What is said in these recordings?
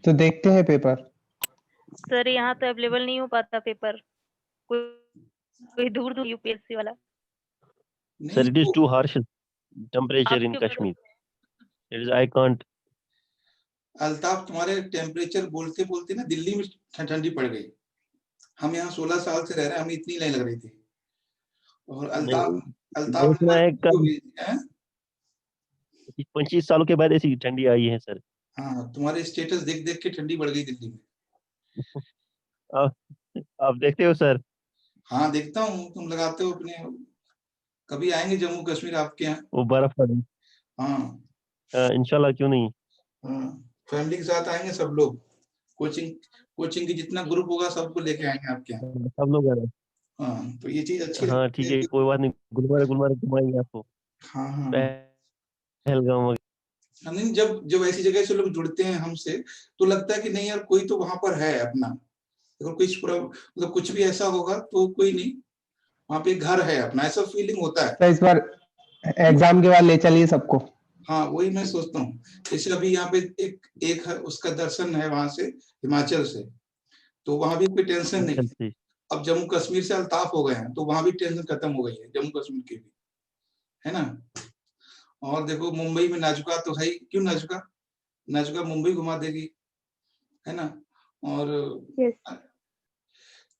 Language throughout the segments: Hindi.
तो देखते हैं पेपर। सर यहाँ तो अवेलेबल नहीं हो पाता पेपर, कोई दूर दूर यूपीएससी वाला। Sir, it is वो too harsh temperature in आपके ऊपर Kashmir. It is, I can't. Altaf, तुम्हारे टेम्परेचर बोलते बोलते ना दिल्ली में ठंडी पड़ गई। हम यहाँ 16 साल से रह रहे हैं, हमें इतनी नहीं लग रही थी। और अल्ताफ ने सुना है को भी हैं? 25 सालों के बाद ऐसी ठंडी आई है सर। हाँ, तुम्हारे स्टेटस देख देख के ठंडी बढ़ गई दिल्ली में। आप देखते हो सर? हाँ देखता हूँ, तुम लगाते हो अपने। कभी आएंगे जम्मू कश्मीर आपके यहाँ? वो बर्फ पड़ी। हाँ इंशाल्लाह, क्यों नहीं। हाँ, फैमिली के साथ आएंगे सब लोग। कोचिंग की जितना ग्रुप होगा सबको लेके आएंगे आपके यहाँ। सब लोग आ रहे हैं। हाँ, तो ये चीज अच्छी हाँ लगती ठीक है, कोई बात नहीं, गुलमर्ग घुमाएंगे आपको। हाँ हाँ। पहलगाम वगैरह। नहीं, जब ऐसी जगह से लोग जुड़ते हैं हमसे, तो लगता है कि नहीं यार, कोई तो वहां पर है अपना। अगर कुछ मतलब कुछ भी ऐसा होगा तो कोई नहीं, वहां पे घर है अपना, ऐसा फीलिंग होता है। तो इस बार एग्जाम के बाद ले चलिए सबको। हाँ, वही मैं सोचता हूँ। जैसे अभी यहाँ पे एक है, उसका दर्शन है वहां से, हिमाचल से, तो वहां भी कोई टेंशन नहीं है। अब जम्मू कश्मीर से अल्ताफ हो गए हैं, तो वहां भी टेंशन खत्म हो गई है, जम्मू कश्मीर की भी, है ना। और देखो मुंबई में नाजुका तो है ही, क्यों नाजुका मुंबई घुमा देगी, है ना। और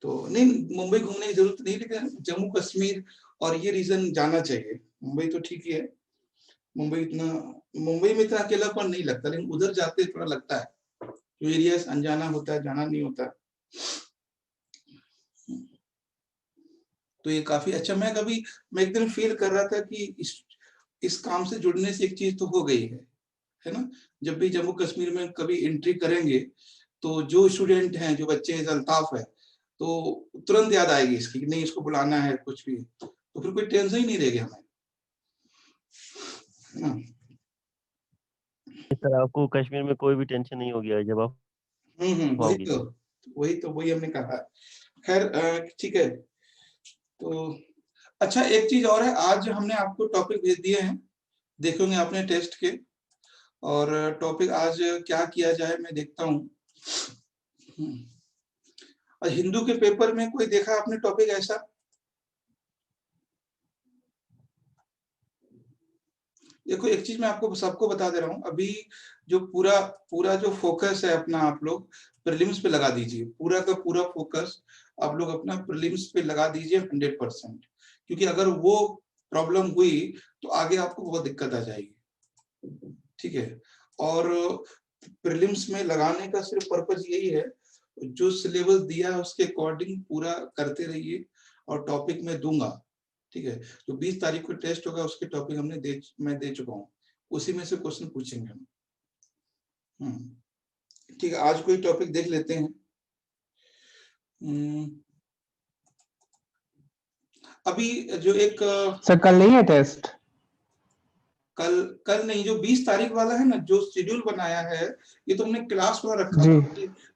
तो नहीं, मुंबई घूमने की जरूरत नहीं, लेकिन जम्मू कश्मीर और ये रीजन जाना चाहिए। मुंबई तो ठीक ही है, मुंबई में इतना अकेलापन नहीं लगता, लेकिन उधर जाते थोड़ा लगता है, जो एरिया अनजाना होता है, जाना नहीं होता। तो ये काफी अच्छा। मैं एक दिन फील कर रहा था कि इस काम से जुड़ने से एक चीज तो हो गई है ना। जब भी जम्मू कश्मीर में कभी एंट्री करेंगे, तो जो स्टूडेंट हैं, जो बच्चे अल्ताफ है, तो तुरंत याद आएगी इसकी कि नहीं, इसको बुलाना है कुछ भी, तो फिर कोई टेंशन ही नहीं रहेगी हमें। सर आपको कश्मीर में कोई भी टेंशन नहीं होगी जब आप वही हमने कहा। खैर ठीक है। तो अच्छा, एक चीज और है, आज हमने आपको टॉपिक भेज दिए हैं, देखोगे आपने टेस्ट के। और टॉपिक आज क्या किया जाए, मैं देखता हूँ। हिंदू के पेपर में कोई देखा आपने टॉपिक ऐसा? देखो, एक चीज मैं आपको सबको बता दे रहा हूँ, अभी जो पूरा जो फोकस है अपना, आप लोग प्रीलिम्स पे लगा दीजिए। पूरा का पूरा फोकस आप लोग अपना प्रीलिम्स पे लगा दीजिए 100%, क्योंकि अगर वो प्रॉब्लम हुई तो आगे आपको बहुत दिक्कत आ जाएगी, ठीक है। और प्रीलिम्स में लगाने का सिर्फ पर्पज यही है, जो सिलेबस दिया है उसके अकॉर्डिंग पूरा करते रहिए। और टॉपिक में दूंगा, ठीक है। जो 20 तारीख को टेस्ट होगा उसके टॉपिक मैं दे चुका हूँ, उसी में से क्वेश्चन पूछेंगे हम। ठीक है, आज कोई टॉपिक देख लेते हैं। अभी जो एक सर कल नहीं है टेस्ट? कल नहीं, जो 20 तारीख वाला है ना, जो शेड्यूल बनाया है, ये तो हमने क्लास वाला रखा था,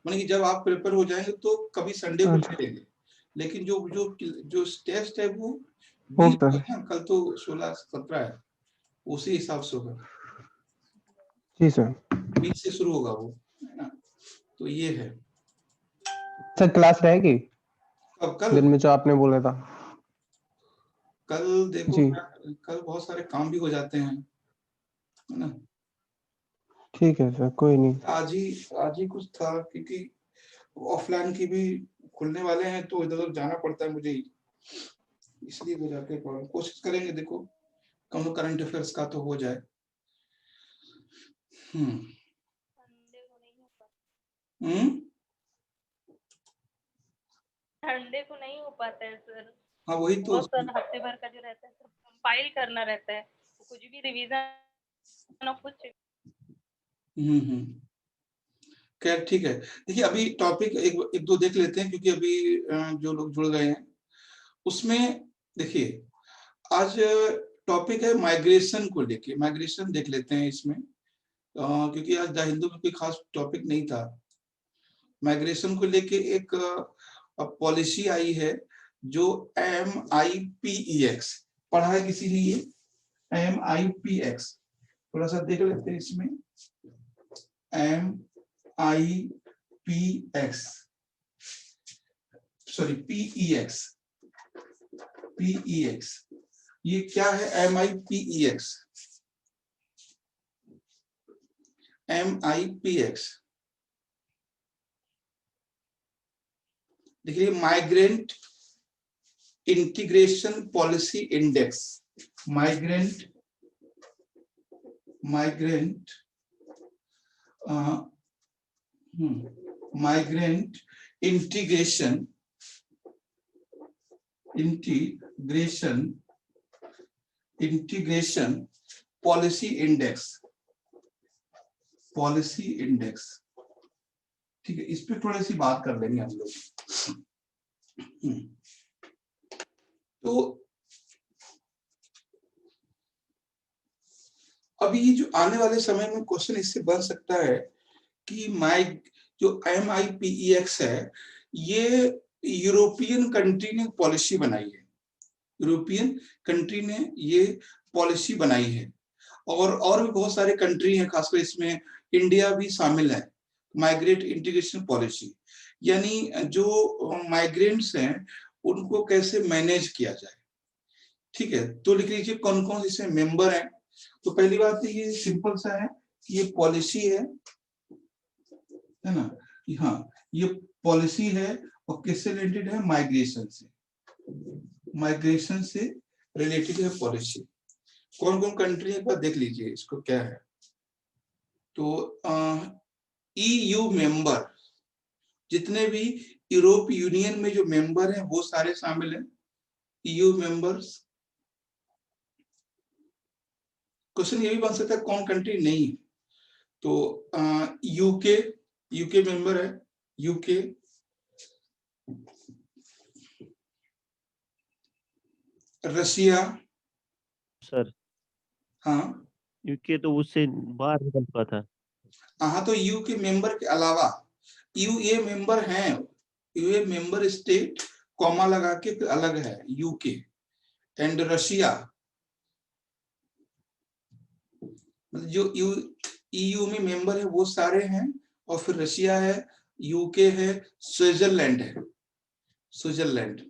माने कि जब आप प्रिपेयर हो जाएंगे तो कभी संडे को ले लेंगे। लेकिन जो टेस्ट है वो 20 को है, कल तो 16-17 है, उसी हिसाब से होगा। जी सर, 20 से शुरू होगा वो, है ना। तो ये है सर। क्लास रहेगी अब कल दिन में जो आपने बोला था? कल देखो, कल बहुत सारे काम भी हो जाते हैं, है ना। ठीक है सर, कोई नहीं। आज ही कुछ था, क्योंकि ऑफलाइन की भी खुलने वाले हैं, तो इधर उधर जाना पड़ता है मुझे, इसलिए हो जाते हैं। कोशिश करेंगे, देखो कम करंट अफेयर्स का तो हो जाए। संडे को नहीं हो पाता है सर। हाँ वही तो, हफ्ते भर का जो रहता है सब कंपाइल करना रहता है, कुछ भी रिवीजन कुछ। खैर ठीक है। देखिए, अभी टॉपिक एक दो देख लेते हैं, क्योंकि अभी जो लोग जुड़ गए हैं उसमें देखिए, आज टॉपिक है माइग्रेशन को लेके। माइग्रेशन देख लेते हैं इसमें, क्योंकि आज द हिंदू में कोई खास टॉपिक नहीं था। माइग्रेशन को लेके एक पॉलिसी आई है, जो MIPEX पढ़ा है किसी ने? ये MIPEX थोड़ा सा देख लेते हैं इसमें। MIPX, सॉरी PEX, PEX, ये क्या है? MIPEX, MIPX देखिए, migrant integration policy index, migrant integration policy index, ठीक है, इस पे थोड़ी सी बात कर लेंगे हम लोग। तो अभी ये जो आने वाले समय में क्वेश्चन इससे बन सकता है कि जो MIPEX है, ये यूरोपियन कंट्री ने पॉलिसी बनाई है, यूरोपियन कंट्री ने ये पॉलिसी बनाई है, और भी बहुत सारे कंट्री हैं, खासकर इसमें इंडिया भी शामिल है। माइग्रेट इंटीग्रेशन पॉलिसी यानी जो माइग्रेंट्स हैं उनको कैसे मैनेज किया जाए, ठीक है। तो लिख लीजिए कौन कौन इसमें मेंबर हैं। तो पहली बात तो ये सिंपल सा है कि ये पॉलिसी है ना, कि हाँ ये पॉलिसी है और किससे रिलेटेड है? माइग्रेशन से रिलेटेड है पॉलिसी। कौन कौन कंट्री है एक बार देख लीजिए इसको क्या है। तो EU मेंबर, जितने भी यूरोप यूनियन में जो मेंबर हैं वो सारे शामिल हैं, EU मेंबर्स। क्वेश्चन ये भी बन सकता है कौन कंट्री नहीं है, तो यूके मेंबर है, यूके, रशिया, सर हाँ यूके तो उससे बाहर निकल चुका था। हाँ, तो यू के मेंबर के अलावा यूए मेंबर हैं, यूए मेंबर स्टेट कॉमा लगा के फिर अलग है यूके एंड रशिया, मतलब जो EU में मेंबर है वो सारे हैं, और फिर रशिया है, यूके है, स्विट्जरलैंड है, Switzerland,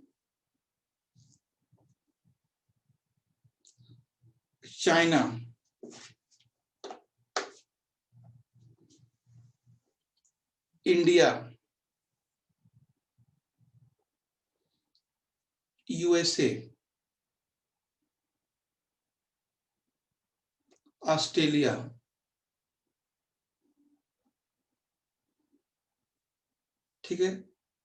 China, India, USA, Australia, ठीक है।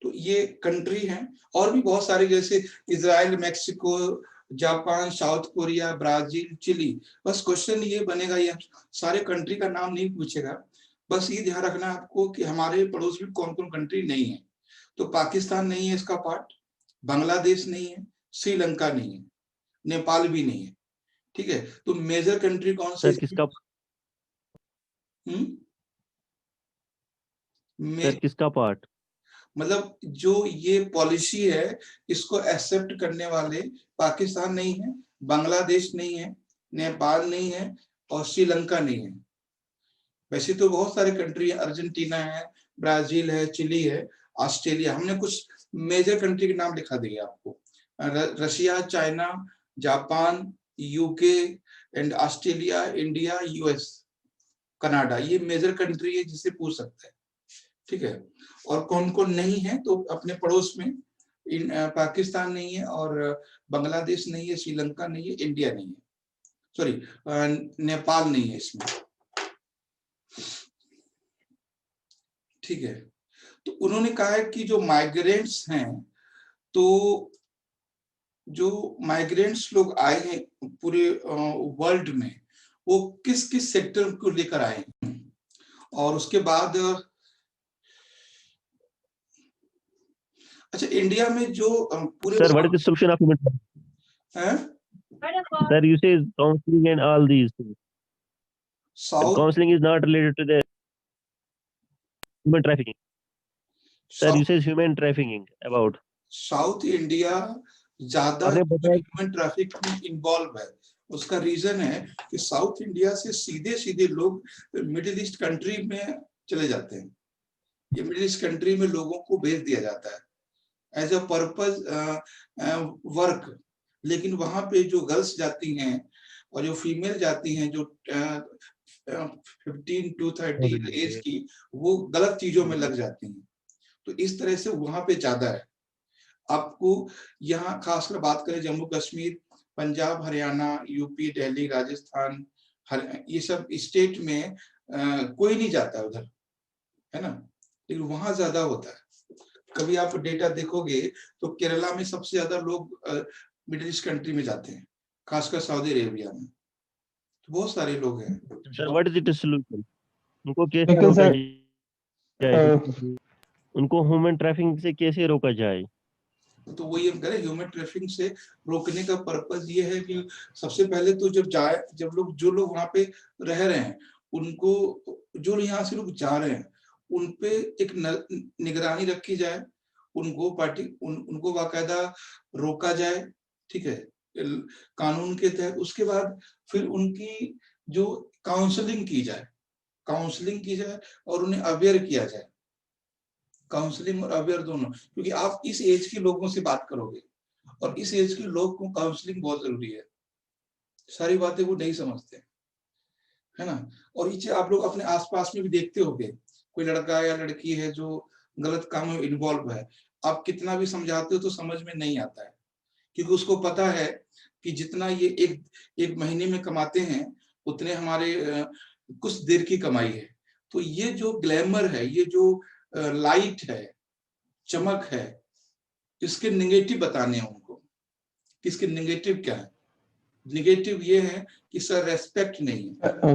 तो ये कंट्री हैं, और भी बहुत सारे जैसे Israel, Mexico, Japan, South Korea, Brazil, Chile. बस क्वेश्चन ये बनेगा, ये सारे कंट्री का नाम नहीं पूछेगा, बस ये ध्यान रखना आपको कि हमारे पड़ोस में कौन कौन कंट्री नहीं है। तो पाकिस्तान नहीं है इसका पार्ट, बांग्लादेश नहीं है, श्रीलंका नहीं है, नेपाल भी नहीं है, ठीक है। तो मेजर कंट्री कौन से? सर किसका सर किसका पार्ट? मतलब जो ये पॉलिसी है इसको एक्सेप्ट करने वाले पाकिस्तान नहीं है, बांग्लादेश नहीं है, नेपाल नहीं है और श्रीलंका नहीं है। वैसे तो बहुत सारे कंट्री है, अर्जेंटीना है, ब्राजील है, चिली है, ऑस्ट्रेलिया। हमने कुछ मेजर कंट्री के नाम लिखा दिए आपको, Russia, China, Japan, UK and Australia, India, US, Canada. ये मेजर कंट्री है जिससे पूछ सकते हैं, ठीक है। और कौन कौन नहीं है, तो अपने पड़ोस में पाकिस्तान नहीं है, और बांग्लादेश नहीं है, श्रीलंका नहीं है, इंडिया नहीं है, सॉरी नेपाल नहीं है इसमें, ठीक है। तो उन्होंने कहा है कि जो माइग्रेंट्स हैं, तो जो माइग्रेंट्स लोग आए हैं पूरे वर्ल्ड में, वो किस किस सेक्टर को लेकर आए हैं, और उसके बाद अच्छा इंडिया में जो पूरे sir what is the solution of human हैं, sir you say counselling and all these south counselling is not related to the human trafficking sir you say human trafficking about South India ज्यादा आपने बताया ह्यूमन ट्रैफिक में इन्वॉल्व है। उसका रीजन है कि साउथ इंडिया से सीधे सीधे लोग मिडिल ईस्ट कंट्री में चले जाते हैं, ये मिडिल ईस्ट कंट्री में लोगों को भेज दिया जाता है एज अ पर्पज वर्क, लेकिन वहां पे जो गर्ल्स जाती हैं और जो फीमेल जाती हैं जो 15 to 30 एज की, वो गलत चीजों में लग जाती हैं। तो इस तरह से वहां पे ज्यादा है। आपको यहाँ खासकर बात करें जम्मू कश्मीर, पंजाब, हरियाणा, यूपी, दिल्ली, राजस्थान, ये सब स्टेट में कोई नहीं जाता उधर, है ना, लेकिन वहां ज्यादा होता है। कभी आप डेटा देखोगे तो केरला में सबसे ज्यादा लोग मिडिल ईस्ट कंट्री में जाते हैं, खासकर सऊदी अरेबिया में, तो बहुत सारे लोग हैं। Sir what is it solution? उनको कैसे लेकिन रोका सर जाए? उनको ह्यूमन ट्रैफिकिंग से कैसे रोका जाए? तो वही हम करें, ह्यूमन ट्रैफिकिंग से रोकने का पर्पस ये है कि सबसे पहले तो जब लोग जो लोग वहां पे रह रहे हैं, उनको, जो यहाँ से लोग जा रहे हैं, उन पे एक निगरानी रखी जाए, उनको उनको बाकायदा रोका जाए, ठीक है, कानून के तहत। उसके बाद फिर उनकी जो काउंसलिंग की जाए और उन्हें अवेयर किया जाए, काउंसलिंग और अवेयर दोनों, क्योंकि आप इस एज के लोगों से बात करोगे और इस एज के लोग को काउंसलिंग बहुत जरूरी है, सारी बातें वो नहीं समझते, है ना। और ये चीज आप लोग अपने आसपास में भी देखते होंगे, कोई लड़का या लड़की है जो गलत काम में इन्वॉल्व है, आप कितना भी समझाते हो तो समझ में नहीं आता है, क्योंकि उसको पता है कि जितना ये एक महीने में कमाते हैं उतने हमारे कुछ देर की कमाई है। तो ये जो ग्लैमर है, ये जो लाइट है, चमक है, इसके नेगेटिव बताने हैं उनको कि इसके नेगेटिव क्या है। नेगेटिव ये है कि सर रेस्पेक्ट नहीं है,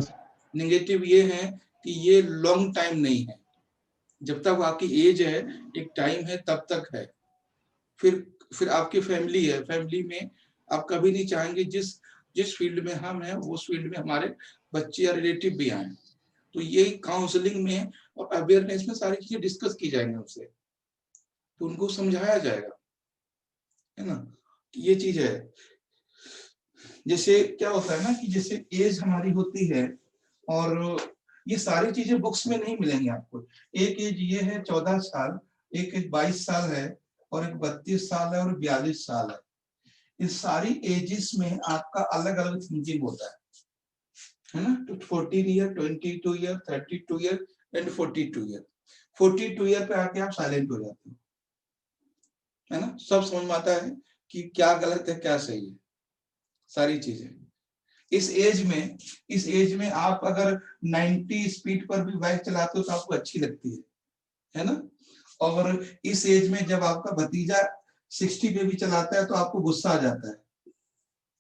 नेगेटिव ये है कि ये लॉन्ग टाइम नहीं है, जब तक आपकी एज है, एक टाइम है, तब तक है। फिर आपकी फैमिली है, फैमिली में आप कभी नहीं चाहेंगे जिस फील्ड में हम हैं उस फील्ड में हमारे बच्चे या रिलेटिव भी आए। तो ये काउंसलिंग में और अवेयरनेस में सारी चीजें डिस्कस की जाएंगी उनसे, तो उनको समझाया जाएगा, है ना, ये चीज है। जैसे क्या होता है ना कि जैसे एज हमारी होती है, और ये सारी चीजें बुक्स में नहीं मिलेंगी आपको। एक एज ये है 14 साल, एक एज 22 साल है, और एक 32 साल है, और 42 साल है। इस सारी एजेस में आपका अलग अलग थिंकिंग होता है ना। तो 14 year, 22 year, 32 year and 42 year. 42 year पे आके आप साइलेंट हो जाते हो, है ना, सब समझ में आता है कि क्या गलत है क्या सही है, सारी चीजें। इस एज में आप अगर 90 स्पीड पर भी बाइक चलाते हो तो आपको अच्छी लगती है ना। और इस एज में जब आपका भतीजा 60 पे भी चलाता है तो आपको गुस्सा आ जाता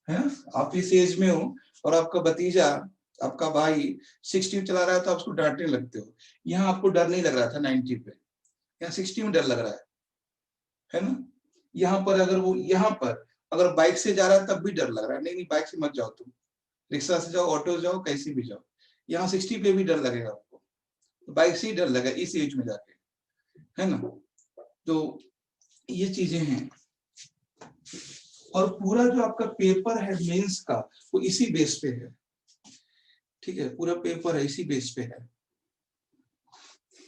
है ना। आप इस एज में हो और आपका भतीजा, आपका भाई 60 चला रहा है तो आप उसको डांटने लगते हो। यहाँ आपको डर नहीं लग रहा था 90 पे, यहाँ 60 में डर लग रहा है ना। यहाँ पर अगर बाइक से जा रहा है तब भी डर लग रहा है, नहीं बाइक से मत जाओ, तुम रिक्शा से जाओ, ऑटो से जाओ, कैसे भी जाओ, यहाँ 60 पे भी डर लगेगा आपको, तो बाइक से ही डर लगेगा इस एज में जाके, है ना। तो ये चीजें हैं, और पूरा जो आपका पेपर है मेंस का, वो इसी बेस पे है, ठीक है, पूरा पेपर है इसी बेस पे है।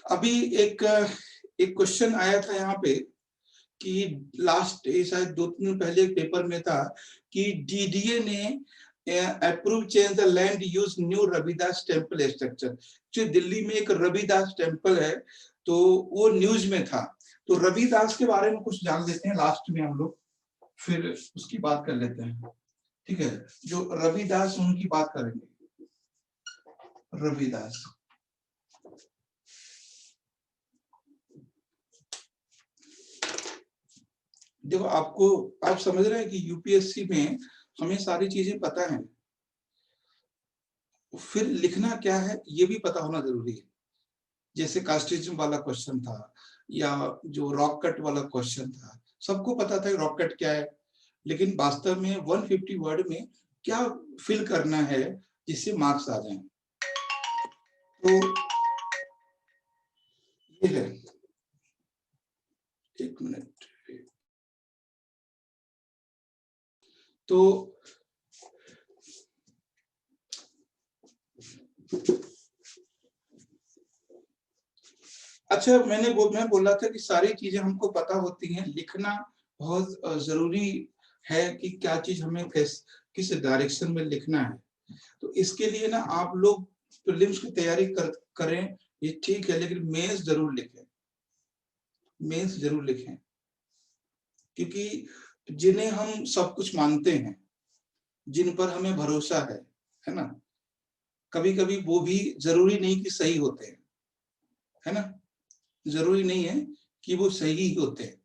अभी एक क्वेश्चन आया था यहाँ पे कि लास्ट शायद 2-3 दिन पहले एक पेपर में था कि डीडीए ने approve change the land use new Ravidas temple structure. जो दिल्ली में एक रविदास टेम्पल है, तो वो न्यूज में था। तो रविदास के बारे में कुछ जान लेते हैं लास्ट में हम लोग, फिर उसकी बात कर लेते हैं, ठीक है। जो रविदास, उनकी बात करेंगे। रविदास, देखो आप समझ रहे हैं कि यूपीएससी में हमें सारी चीजें पता है, फिर लिखना क्या है ये भी पता होना जरूरी है। जैसे कास्टिज्म वाला क्वेश्चन था, या जो रॉक कट वाला क्वेश्चन था, सबको पता था रॉक कट क्या है, लेकिन वास्तव में 150 वर्ड में क्या फिल करना है जिससे मार्क्स आ जाएं। तो ये है, एक मिनट, तो अच्छा, मैं बोला था कि सारी चीजें हमको पता होती हैं, लिखना बहुत जरूरी है कि क्या चीज हमें किस डायरेक्शन में लिखना है। तो इसके लिए ना आप लोग प्रीलिम्स की तैयारी करें, ये ठीक है, लेकिन मेंस जरूर लिखें, मेंस जरूर लिखें, क्योंकि जिन्हें हम सब कुछ मानते हैं, जिन पर हमें भरोसा है ना, कभी कभी वो भी जरूरी नहीं कि सही होते हैं, है ना, जरूरी नहीं है कि वो सही ही होते हैं।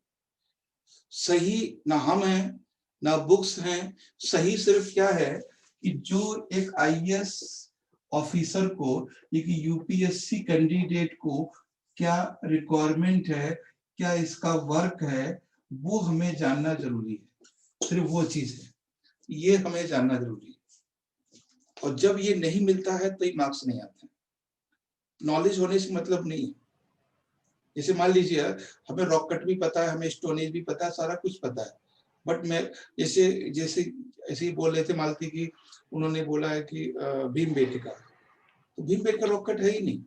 सही ना हम हैं ना बुक्स हैं, सही सिर्फ क्या है कि जो एक आईएएस ऑफिसर को, एक यूपीएससी कैंडिडेट को क्या रिक्वायरमेंट है, क्या इसका वर्क है, वो हमें जानना जरूरी है, सिर्फ वो चीज है, ये हमें जानना जरूरी है। और जब ये नहीं मिलता है तो ये मार्क्स नहीं आते। नॉलेज होने से मतलब नहीं है। जैसे मान लीजिए हमें रॉक कट भी पता है, हमें स्टोनेज भी पता है, सारा कुछ पता है, बट मैं जैसे जैसे ऐसे ही बोल रहे थे मालती की, उन्होंने बोला है कि भीमबेटका, तो भीमबेटका रॉक कट है ही नहीं।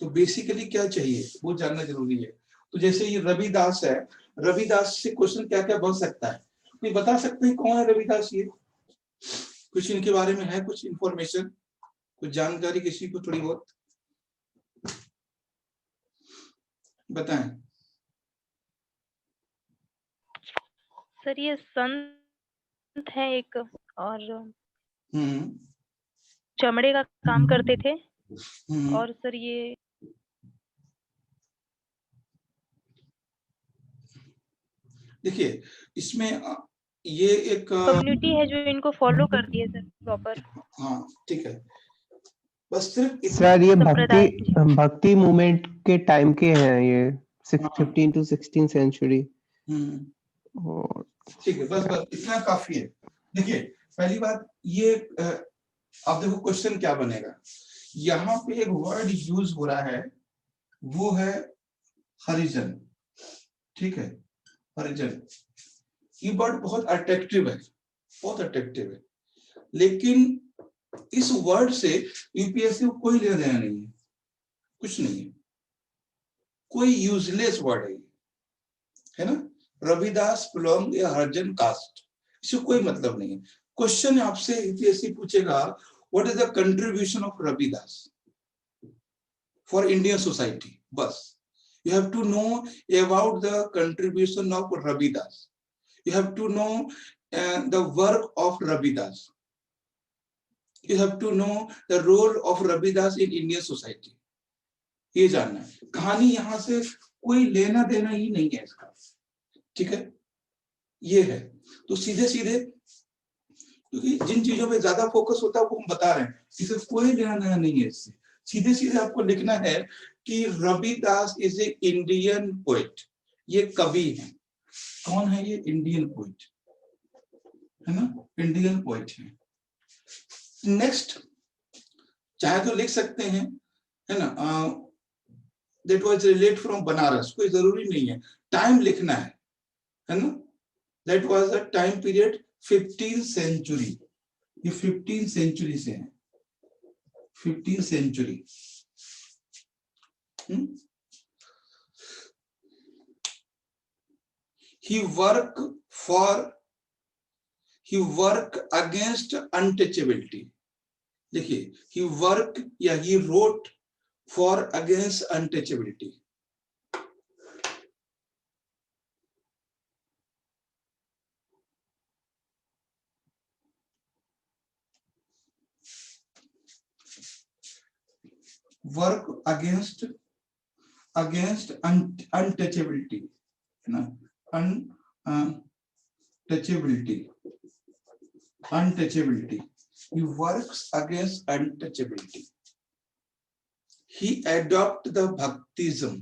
तो बेसिकली क्या चाहिए वो जानना जरूरी है। तो जैसे ये रविदास है, रविदास से क्वेश्चन क्या क्या बन सकता है, कोई बता सकते हैं कौन है रविदास? ये कुछ इनके बारे में है, कुछ इंफॉर्मेशन, कुछ जानकारी किसी को थोड़ी बहुत बताएं। सर ये संत है एक, और चमड़े का काम करते थे। और सर ये देखिए इसमें ये एक कम्युनिटी है जो इनको फॉलो करती है सर प्रॉपर। हाँ ठीक है, बस सिर्फ सर ये संप्रदाय। भक्ति मूवमेंट के टाइम के हैं ये, 15 to 16 सेंचुरी। ठीक है, बस इतना काफी है। देखिए पहली बात ये, अब देखो क्वेश्चन क्या बनेगा। यहाँ पे एक वर्ड यूज हो रहा है, वो है हरिजन, ठीक है, हरिजन। ये वर्ड बहुत अट्रैक्टिव है, बहुत अट्रैक्टिव है, लेकिन इस वर्ड से यूपीएससी को कोई लेना देना नहीं है, कुछ नहीं है, कोई यूजलेस वर्ड है ना। रविदास बिलोंग ए हरिजन कास्ट, इससे कोई मतलब नहीं है। क्वेश्चन आपसे यूपीएससी पूछेगा, what is the contribution of Ravidas for Indian society, बस you have to know about the contribution of Ravidas, you have to know the work of Ravidas, you have to know the role of Ravidas in Indian society, ये जानना है। कहानी यहां से कोई लेना देना ही नहीं है इसका, ठीक है, ये है। तो सीधे सीधे, क्योंकि जिन चीजों पे ज्यादा फोकस होता है वो हम बता रहे हैं, इसे कोई लेना देना नहीं है इससे। सीधे सीधे आपको लिखना है कि Ravidas is a Indian poet, ये कवि है। कौन है ये? इंडियन पोएट है ना, इंडियन पोएट है। नेक्स्ट चाहे तो लिख सकते हैं, है ना, that was relate from Banaras, कोई जरूरी नहीं है, टाइम लिखना है ना। That was the time period 15th century, ये 15th सेंचुरी से है, 15th century. He work against untouchability, देखिए he work या he wrote for against untouchability। Work against untouchability है ना, untouchability, he works against untouchability। he adopt the bhaktism,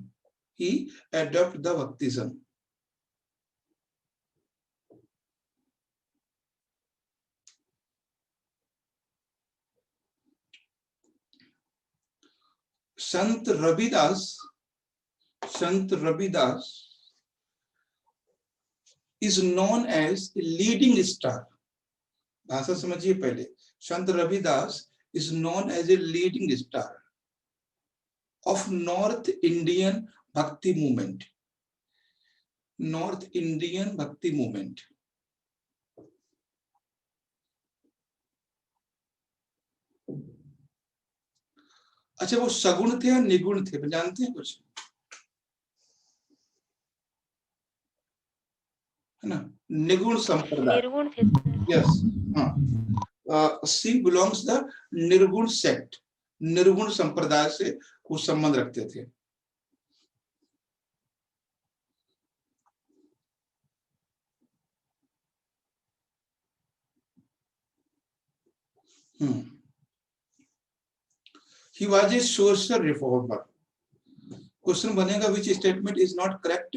Sant Ravidas is known as a leading star। भाषा समझिए पहले, संत Ravidas is known as a leading star of North Indian Bhakti movement. North Indian Bhakti movement. अच्छा, वो सगुण थे या निगुण थे, जानते हैं कुछ, है ना? निगुण संप्रदाय, निर्गुण थे सर। यस, हाँ, सी बिलोंग्स द निर्गुण सेक्ट, निर्गुण संप्रदाय से वो संबंध रखते थे। He was a social reformer. Question बनेगा which statement is not correct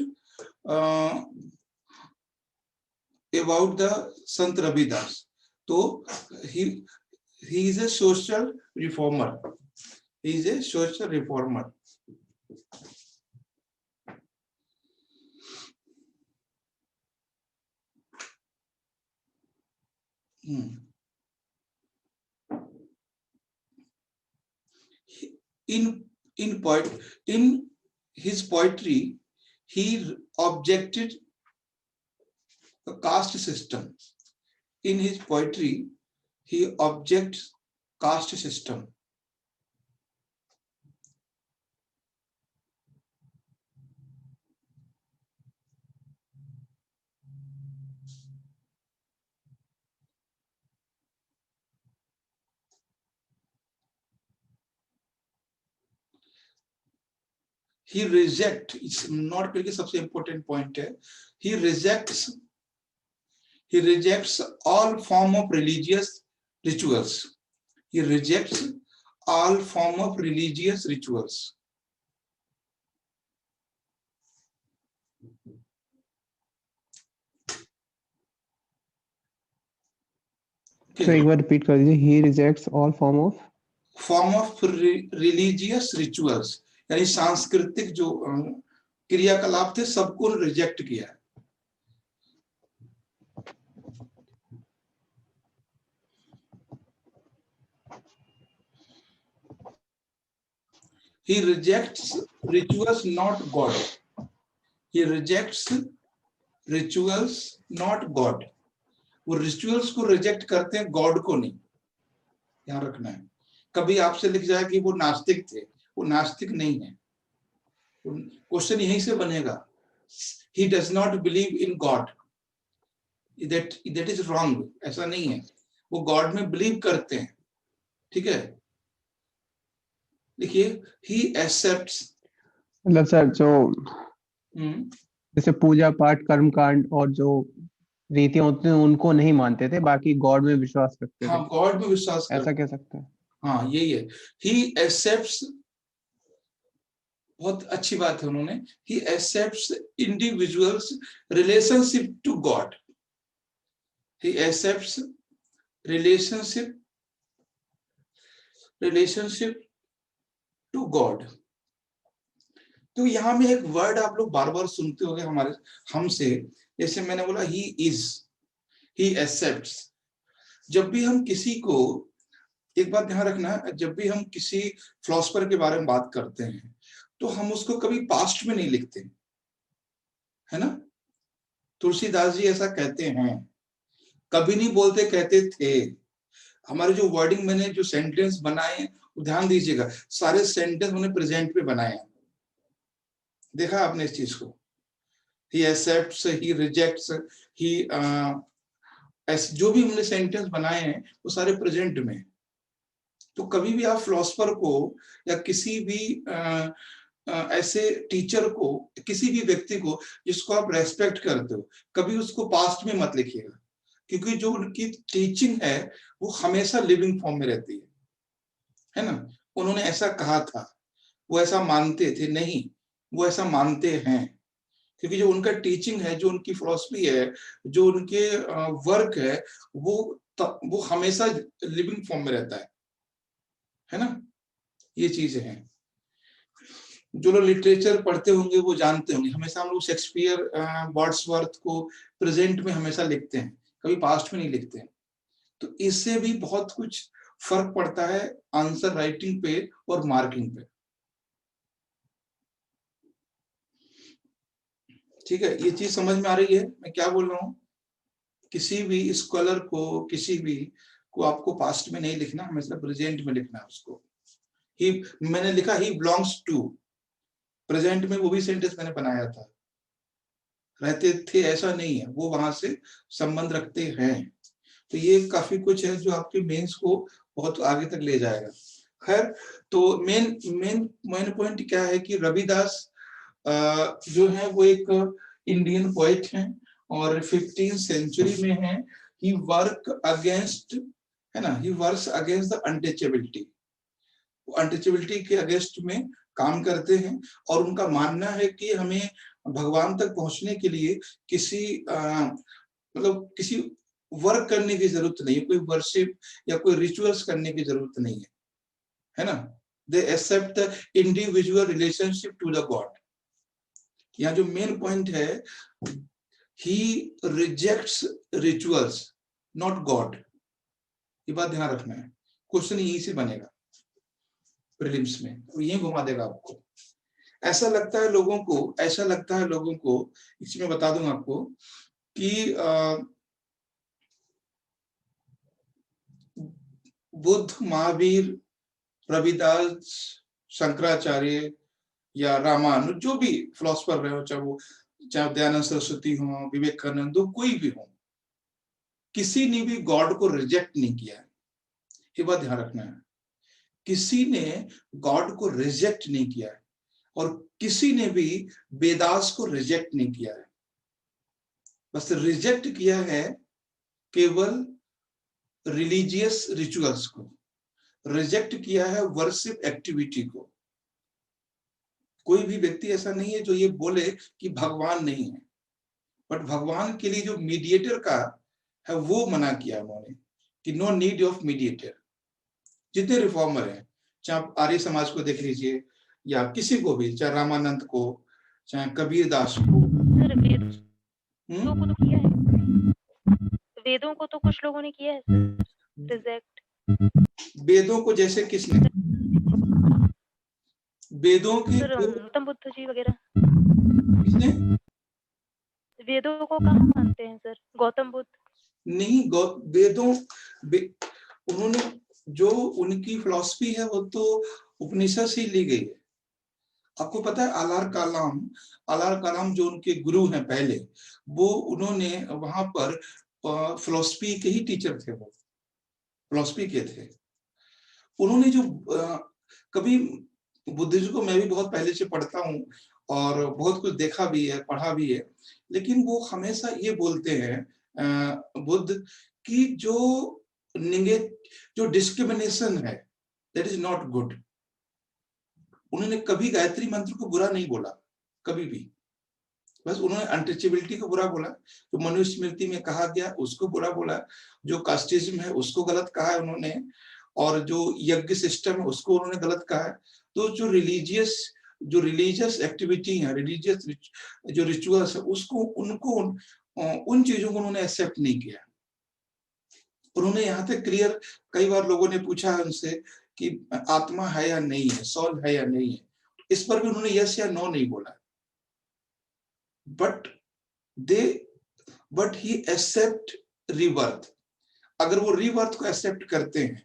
about the Sant Ravidas. तो he is a social reformer. He is a social reformer. In his poetry, he objected the caste system. In his poetry, he objects caste system. He rejects, it's not करके सबसे important point है, he rejects all form of religious rituals. He rejects all form of religious rituals. तो एक बार रिपीट कर दीजिए, he rejects all form of religious rituals, यानी सांस्कृतिक जो क्रियाकलाप थे सबको रिजेक्ट किया है। He rejects rituals, not God. He rejects rituals, not God. वो रिचुअल्स को रिजेक्ट करते हैं, गॉड को नहीं, ध्यान रखना है। कभी आपसे लिख जाए कि वो नास्तिक थे, वो नास्तिक नहीं है। क्वेश्चन यहीं से बनेगा, he does not believe in God, that is wrong, ऐसा नहीं है, वो गॉड में बिलीव करते हैं, ठीक है। देखिए, he accepts, मतलब सर जो जैसे पूजा पाठ कर्म कांड और जो रीतियां होती हैं उनको नहीं मानते थे, बाकी गॉड में विश्वास रखते थे। हाँ, गॉड में विश्वास करते, ऐसा कह सकते हैं। हाँ, यही है। he accepts, बहुत अच्छी बात है उन्होंने, he accepts individuals relationship to God. He accepts relationship to God. तो यहाँ में एक वर्ड आप लोग बार बार सुनते होंगे हमसे, जैसे मैंने बोला he is, he accepts। जब भी हम किसी को, एक बात ध्यान रखना, जब भी हम किसी फिलोसोफर के बारे में बात करते हैं तो हम उसको कभी पास्ट में नहीं लिखते, है ना। तुलसीदास जी ऐसा कहते हैं, कभी नहीं बोलते कहते थे। हमारे जो वर्डिंग मैंने जो सेंटेंस बनाए हैं, ध्यान दीजिएगा, सारे सेंटेंस उन्होंने प्रेजेंट में बनाए हैं। देखा आपने इस चीज को, he accepts, he rejects, he जो भी हमने सेंटेंस बनाए हैं वो सारे प्रेजेंट में। तो कभी भी आप फिलोसोफर को या किसी भी ऐसे टीचर को, किसी भी व्यक्ति को जिसको आप रेस्पेक्ट करते हो, कभी उसको पास्ट में मत लिखिएगा, क्योंकि जो उनकी टीचिंग है वो हमेशा लिविंग फॉर्म में रहती है ना। उन्होंने ऐसा कहा था, वो ऐसा मानते थे, नहीं, वो ऐसा मानते हैं, क्योंकि जो उनका टीचिंग है, जो उनकी फिलॉसफी है, जो उनके वर्क है, वो हमेशा लिविंग फॉर्म में रहता है ना। ये चीजें हैं, जो लोग लिटरेचर पढ़ते होंगे वो जानते होंगे, हमेशा हम लोग शेक्सपियर, वर्ड्सवर्थ को प्रेजेंट में हमेशा लिखते हैं, कभी पास्ट में नहीं लिखते हैं। तो इससे भी बहुत कुछ फर्क पड़ता है आंसर राइटिंग पे और मार्किंग पे। ठीक है, ये चीज समझ में आ रही है मैं क्या बोल रहा हूँ? किसी भी स्कॉलर को, किसी भी को आपको पास्ट में नहीं लिखना, हमेशा प्रेजेंट में लिखना है उसको। ही, मैंने लिखा ही बिलोंग्स टू, प्रेजेंट में वो भी सेंटेंस मैंने बनाया था, रहते थे ऐसा नहीं है, वो वहां से संबंध रखते हैं। तो ये काफी कुछ है जो आपके मेंस को बहुत आगे तक ले जाएगा। खैर, तो मेन मेन मेन पॉइंट क्या है कि रविदास जो है वो एक इंडियन पोएट हैं और 15th सेंचुरी में है। ही वर्क अगेंस्ट, है ना, he works against the untouchability, untouchability के अगेंस्ट में काम करते हैं। और उनका मानना है कि हमें भगवान तक पहुंचने के लिए किसी मतलब किसी वर्क करने की जरूरत नहीं है, कोई वर्शिप या कोई रिचुअल्स करने की जरूरत नहीं है ना। They accept the individual relationship to the god. यहाँ जो मेन पॉइंट है, he rejects rituals not god. ये बात ध्यान रखना है, क्वेश्चन यही से बनेगा प्रीलिम्स में, यही घुमा देगा आपको। ऐसा लगता है लोगों को, ऐसा लगता है लोगों को, इसमें बता दूं आपको कि बुद्ध, महावीर, रविदास, शंकराचार्य या रामानुज, जो भी फिलोसफर रहे हो, चाहे दयानंद सरस्वती हो, विवेकानंद हो, कोई भी हो, किसी ने भी गॉड को रिजेक्ट नहीं किया है। ये बात ध्यान रखना है, किसी ने गॉड को रिजेक्ट नहीं किया है और किसी ने भी वेदास को रिजेक्ट नहीं किया है। बस रिजेक्ट किया है केवल रिलीजियस रिचुअल्स को, रिजेक्ट किया है वर्शिप एक्टिविटी को। कोई भी व्यक्ति ऐसा नहीं है जो ये बोले कि भगवान नहीं है, बट भगवान के लिए जो मीडिएटर का है वो मना किया उन्होंने कि नो नीड ऑफ मीडिएटर। जितने रिफॉर्मर हैं, चाहे आप आर्य समाज को देख लीजिए या किसी को भी, चाहे रामानंद को, चाहे कबीर दास को, वेदों को तो किया है, वेदों को तो कुछ लोगों ने किया है रिजेक्ट। वेदों को जैसे किसने, वेदों के गौतम बुद्ध जी वगैरह, किसने, वेदों को कहाँ मानते हैं सर? गौतम बुद्ध नहीं, वेदों उन्होंने जो उनकी फिलॉसफी है वो तो उपनिषद से ली गई है। आपको पता है अलार कलाम जो उनके गुरु हैं पहले, वो उन्होंने वहां पर फिलॉसफी के ही टीचर थे, वो फिलॉसफी के थे। उन्होंने जो कभी बुद्धिज्म को मैं भी बहुत पहले से पढ़ता हूँ और बहुत कुछ देखा भी है, पढ़ा भी है, लेकिन वो हमेशा ये बोलते हैं बुद्ध की जो डिस्क्रिमिनेशन है दैट इज नॉट गुड। उन्होंने कभी गायत्री मंत्र को बुरा नहीं बोला, कभी भी। बस उन्होंने अनटचेबिलिटी को बुरा बोला, जो मनुस्मृति में कहा गया उसको बुरा बोला, जो कास्टिज्म है उसको गलत कहा है उन्होंने, और जो यज्ञ सिस्टम है उसको उन्होंने गलत कहा है। तो जो रिलीजियस एक्टिविटी है, रिलीजियस जो रिचुअल्स है, उसको उनको उन चीजों को उन्होंने एक्सेप्ट नहीं किया। उन्होंने यहाँ तक क्लियर, कई बार लोगों ने पूछा उनसे कि आत्मा है या नहीं है, सॉल है या नहीं है, इस पर भी उन्होंने यस या नो नहीं बोला। But he accept rebirth. अगर वो रीबर्थ को एक्सेप्ट करते हैं,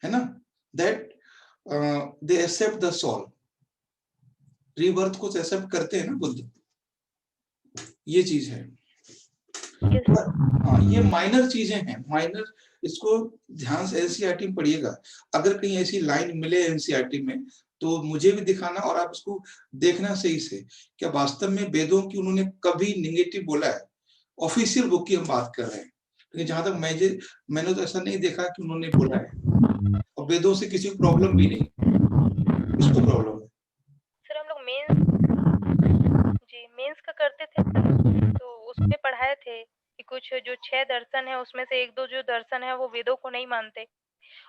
है ना, that they accept the soul, rebirth को एक्सेप्ट करते हैं ना बुद्ध, ये चीज है। हाँ, ये माइनर चीजें हैं, माइनर, इसको ध्यान से एनसीईआरटी में पढ़िएगा। अगर कहीं ऐसी लाइन मिले एनसीईआरटी में तो मुझे भी दिखाना और आप उसको देखना सही से, क्या वास्तव में वेदों की उन्होंने कभी निगेटिव बोला है। ऑफिशियल बुक की हम बात कर रहे हैं, लेकिन जहां तक मैंने तो ऐसा नहीं देखा कि उन्होंने बोला है। और वेदों से किसी को प्रॉब्लम भी नहीं, किसको प्रॉब्लम है? सर हम लोग मेंस का करते थे तो उसमें पढ़ाए थे कि कुछ जो 6 दर्शन है उसमें से 1-2 जो दर्शन है वो वेदों को नहीं मानते,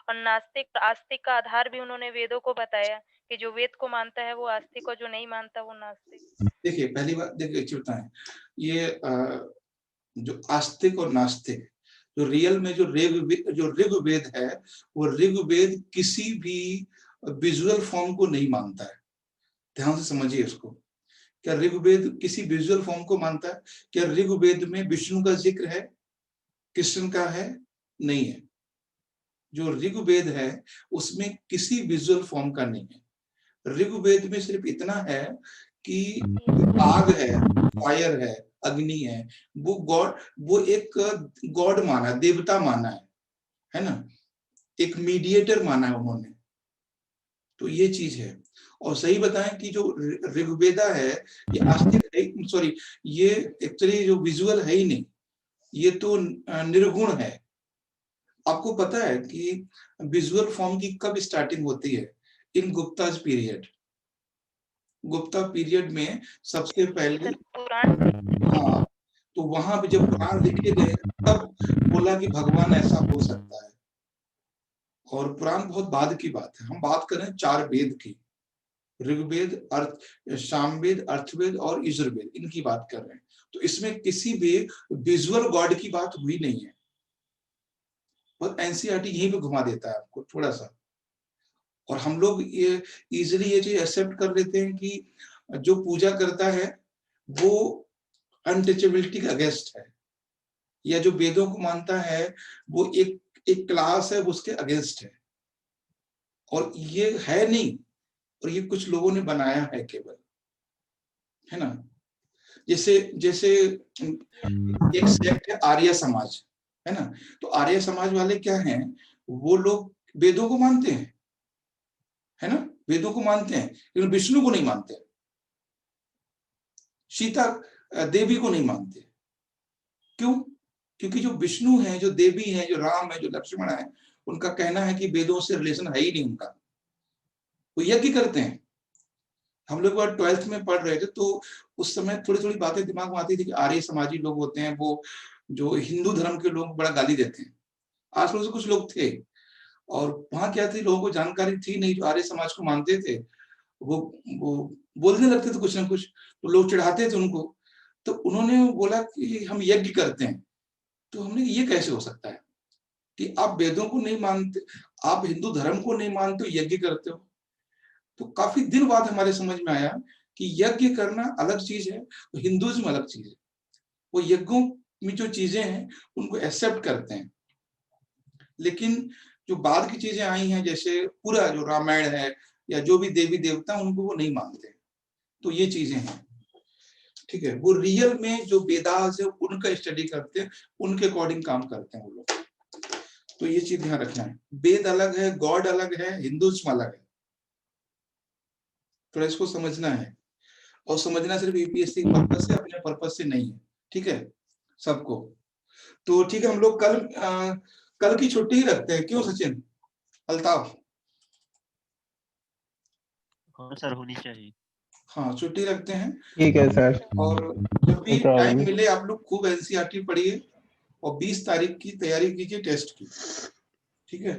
और नास्तिक आस्तिक का आधार भी उन्होंने वेदों को बताया कि जो वेद को मानता है वो आस्तिक और जो नहीं मानता वो नास्तिक। देखिए, पहली बात देखिए चिंता है, ये जो आस्तिक और नास्तिक, जो रियल में जो ऋग्वेद है, वो ऋग्वेद किसी भी विजुअल फॉर्म को नहीं मानता है। ध्यान से समझिए इसको, क्या ऋग्वेद किसी विजुअल फॉर्म को मानता है? क्या ऋग्वेद में विष्णु का जिक्र है, कृष्ण का है? नहीं है। जो ऋग्वेद है उसमें किसी विजुअल फॉर्म का नहीं है। ऋग्वेद में सिर्फ इतना है कि आग है, फायर है, अग्नि है, वो गॉड, वो एक गॉड माना, देवता माना है ना, एक मीडिएटर माना है उन्होंने। तो ये चीज है। और सही बताएं कि जो ऋग्वेदा है ये आस्तिक, सॉरी, ये एक्चुअली जो विजुअल है ही नहीं, ये तो निर्गुण है। आपको पता है कि विजुअल फॉर्म की कब स्टार्टिंग होती है? इन गुप्ताज पीरियड। गुप्ता पीरियड में सबसे पहले, हाँ, तो वहां पे जब पुराण लिखे गए तब बोला कि भगवान ऐसा हो सकता है। और पुराण बहुत बाद की बात है, हम बात कर रहे हैं 4 वेद की, ऋग्वेद, सामवेद, अर्थवेद और यजुर्वेद, इनकी बात कर रहे हैं। तो इसमें किसी भी विजुअल गॉड की बात हुई नहीं है। बहुत एनसीईआरटी यहीं पे घुमा देता है आपको थोड़ा सा, और हम लोग ये इजिली ये चीज एक्सेप्ट कर लेते हैं कि जो पूजा करता है वो अनटचेबिलिटी के अगेंस्ट है, या जो वेदों को मानता है वो एक क्लास है, वो उसके अगेंस्ट है। और ये है नहीं, और ये कुछ लोगों ने बनाया है केवल, है ना। जैसे जैसे एक सेक्ट है आर्य समाज, है ना। तो आर्य समाज वाले क्या हैं, वो लोग वेदों को मानते हैं, है ना, वेदों को मानते हैं, लेकिन विष्णु को नहीं मानते, सीता देवी को नहीं मानते। क्यों? क्योंकि जो विष्णु है, जो देवी है, जो राम है, जो लक्ष्मण है, उनका कहना है कि वेदों से रिलेशन है ही नहीं उनका। वो यज्ञ करते हैं। हम लोग 12th में पढ़ रहे थे तो उस समय थोड़ी थोड़ी बातें दिमाग में आती थी कि आर्य समाजी लोग होते हैं, वो जो हिंदू धर्म के लोग बड़ा गाली देते हैं। आस पड़ोस कुछ लोग थे, और वहां क्या थी, लोगों को जानकारी थी नहीं, जो आर्य समाज को मानते थे वो बोलने लगते थे कुछ ना कुछ, तो लोग चिढ़ाते थे उनको। तो उन्होंने बोला कि हम यज्ञ करते हैं। तो हमने ये कैसे हो सकता है कि आप वेदों को नहीं मानते, आप हिंदू धर्म को नहीं मानते हो, यज्ञ करते हो। तो काफी दिन बाद हमारे समझ में आया कि यज्ञ करना अलग चीज है, हिंदुइज्म अलग चीज है। वो यज्ञों में जो चीजें हैं उनको एक्सेप्ट करते हैं, लेकिन जो बाद की चीजें आई हैं, जैसे पूरा जो रामायण है या जो भी देवी देवता, उनको वो नहीं मानते। तो ये चीजें हैं, ठीक है। वो रियल में जो वेदास है उनका स्टडी करते हैं, उनके अकॉर्डिंग काम करते हैं वो लोग। तो ये चीज ध्यान रखना है, वेद अलग है, गॉड अलग है, हिंदुइज्म अलग है। तो इसको समझना है, और समझना सिर्फ यूपीएससी के पर्पस से, अपने पर्पस से नहीं है, ठीक है सबको। तो ठीक है, हम लोग कल की छुट्टी ही रखते हैं, क्यों सचिन, अल्ताफ? हाँ सर, होनी चाहिए। हाँ, छुट्टी रखते हैं। ठीक है सर। और जब भी टाइम मिले आप लोग खूब एनसीईआरटी पढ़िए, और 20 तारीख की तैयारी कीजिए टेस्ट की, ठीक है।